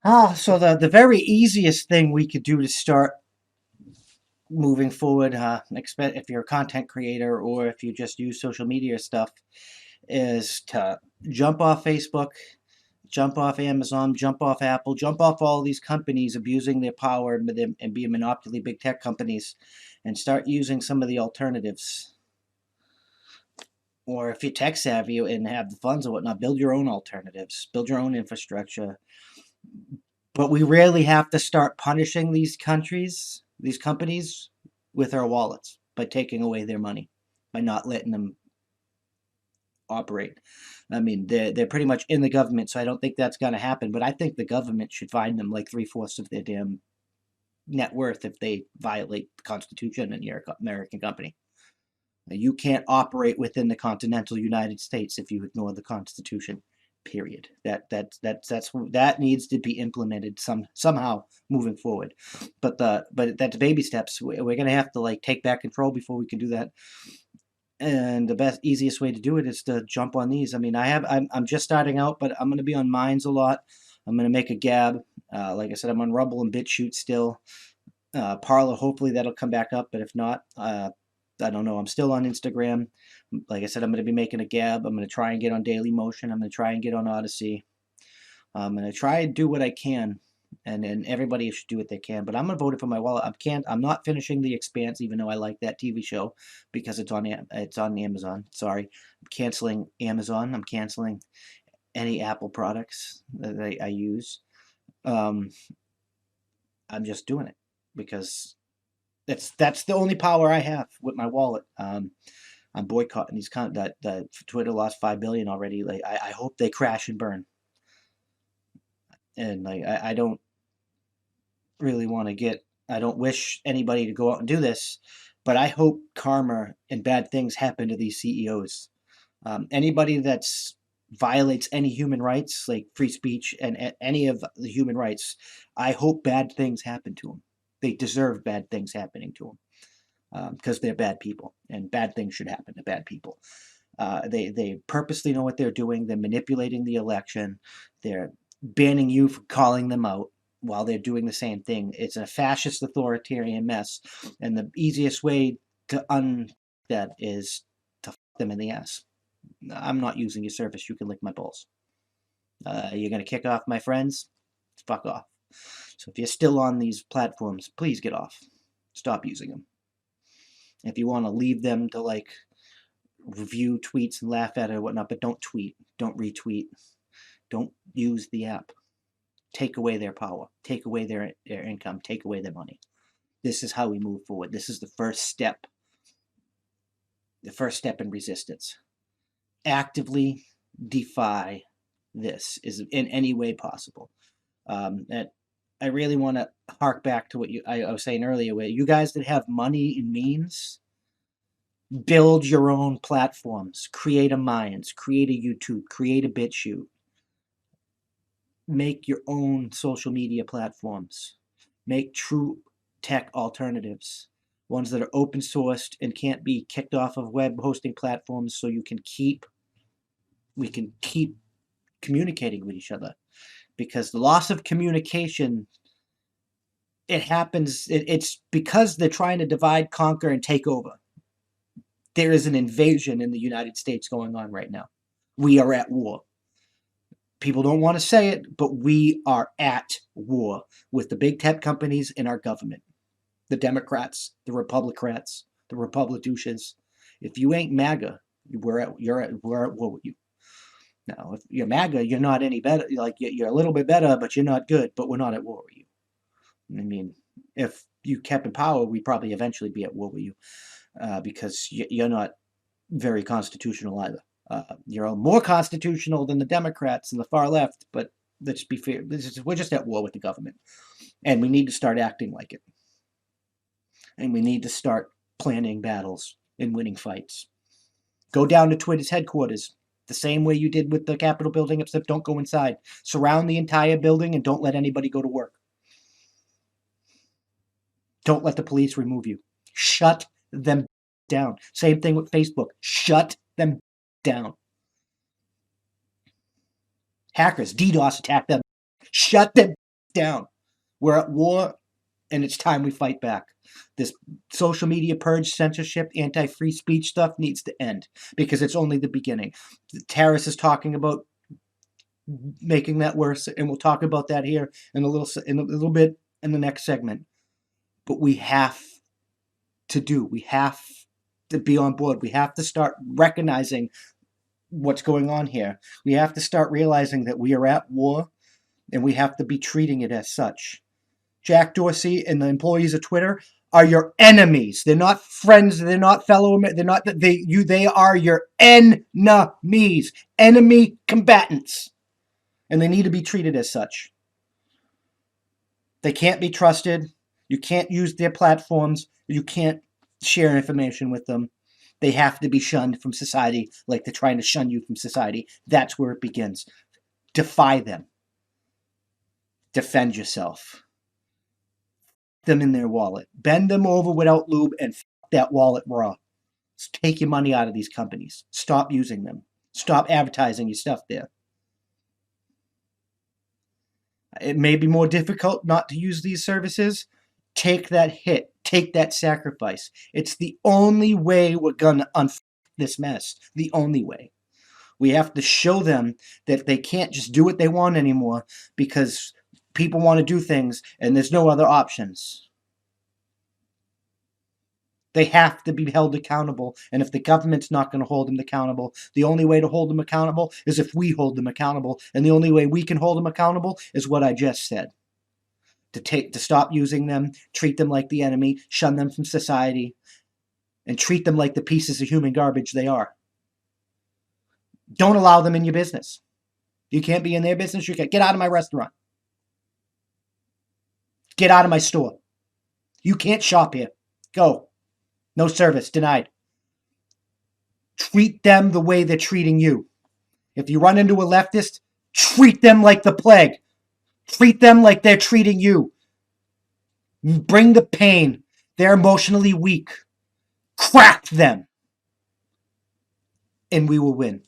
So the very easiest thing we could do to start moving forward, if you're a content creator or if you just use social media stuff, is to jump off Facebook, jump off Amazon, jump off Apple, jump off all these companies abusing their power and be a monopoly big tech companies, and start using some of the alternatives. Or if you're tech savvy and have the funds and whatnot, build your own alternatives, build your own infrastructure. But we really have to start punishing these countries, these companies, with our wallets by taking away their money, by not letting them operate. I mean, they're pretty much in the government, so I don't think that's going to happen. But I think the government should fine them like 3/4 of their damn net worth if they violate the Constitution and you're an American company. You can't operate within the continental United States if you ignore the Constitution. Period. That needs to be implemented somehow moving forward. But that's baby steps. We're gonna have to like take back control before we can do that. And the best easiest way to do it is to jump on these. I mean, I'm just starting out, but I'm gonna be on Minds a lot. I'm gonna make a Gab. Like I said, I'm on Rumble and BitChute still. Parler, hopefully that'll come back up, but if not, I don't know. I'm still on Instagram. Like I said, I'm going to be making a Gab. I'm going to try and get on Daily Motion. I'm going to try and get on Odyssey. I'm going to try and do what I can, and then everybody should do what they can. But I'm going to vote it for my wallet. I'm not finishing The Expanse, even though I like that TV show because it's on Amazon. Sorry, I'm canceling Amazon. I'm canceling any Apple products that I use. I'm just doing it because that's the only power I have with my wallet. I'm boycotting these that Twitter lost 5 billion already. Like I hope they crash and burn. And like I don't really want to get. I don't wish anybody to go out and do this, but I hope karma and bad things happen to these CEOs. Anybody that's violates any human rights, like free speech and any of the human rights, I hope bad things happen to them. They deserve bad things happening to them because they're bad people, and bad things should happen to bad people. They purposely know what they're doing. They're manipulating the election. They're banning you for calling them out while they're doing the same thing. It's a fascist authoritarian mess, and the easiest way to that is to fuck them in the ass. I'm not using your service. You can lick my balls. You're gonna kick off my friends? Fuck off. So if you're still on these platforms, please get off. Stop using them. If you want to leave them to like review tweets and laugh at it or whatnot, but don't tweet, don't retweet, don't use the app. Take away their power, take away their income, take away their money. This is how we move forward. This is the first step in resistance. Actively defy this is in any way possible. And I really want to hark back to what I was saying earlier, where you guys that have money and means, build your own platforms, create a Minds, create a YouTube, create a BitChute, make your own social media platforms, make true tech alternatives, ones that are open sourced and can't be kicked off of web hosting platforms, so we can keep communicating with each other. Because the loss of communication, it happens, it's because they're trying to divide, conquer, and take over. There is an invasion in the United States going on right now. We are at war. People don't want to say it, but we are at war with the big tech companies in our government. The Democrats, the Republicans, the Republicans. If you ain't MAGA, we're at war with you. Now, if you're MAGA, you're not any better. Like you're a little bit better, but you're not good. But we're not at war with you. I mean, if you kept in power, we'd probably eventually be at war with you because you're not very constitutional either. You're more constitutional than the Democrats and the far left, but let's be fair. We're just at war with the government, and we need to start acting like it. And we need to start planning battles and winning fights. Go down to Twitter's headquarters the same way you did with the Capitol building, except don't go inside. Surround the entire building and don't let anybody go to work. Don't let the police remove you. Shut them down. Same thing with Facebook. Shut them down. Hackers, DDoS attack them. Shut them down. We're at war, and it's time we fight back. This social media purge, censorship, anti-free speech stuff needs to end because it's only the beginning. Terrace is talking about making that worse, and we'll talk about that here in a little bit in the next segment. But we have to be on board. We have to start recognizing what's going on here. We have to start realizing that we are at war, and we have to be treating it as such. Jack Dorsey and the employees of Twitter are your enemies. They're not friends. They're not fellow. They're not. They are your enemies, enemy combatants, and they need to be treated as such. They can't be trusted. You can't use their platforms. You can't share information with them. They have to be shunned from society like they're trying to shun you from society. That's where it begins. Defy them. Defend yourself. Them in their wallet. Bend them over without lube and that wallet raw. Take your money out of these companies. Stop using them. Stop advertising your stuff there. It may be more difficult not to use these services. Take that hit. Take that sacrifice. It's the only way we're going to unfuck this mess. The only way. We have to show them that they can't just do what they want anymore because people want to do things and there's no other options. They have to be held accountable. And if the government's not going to hold them accountable, the only way to hold them accountable is if we hold them accountable. And the only way we can hold them accountable is what I just said. To stop using them, treat them like the enemy, shun them from society, and treat them like the pieces of human garbage they are. Don't allow them in your business. You can't be in their business. You can't. Get out of my restaurant. Get out of my store. You can't shop here. Go. No service. Denied. Treat them the way they're treating you. If you run into a leftist, treat them like the plague. Treat them like they're treating you. Bring the pain. They're emotionally weak. Crack them. And we will win.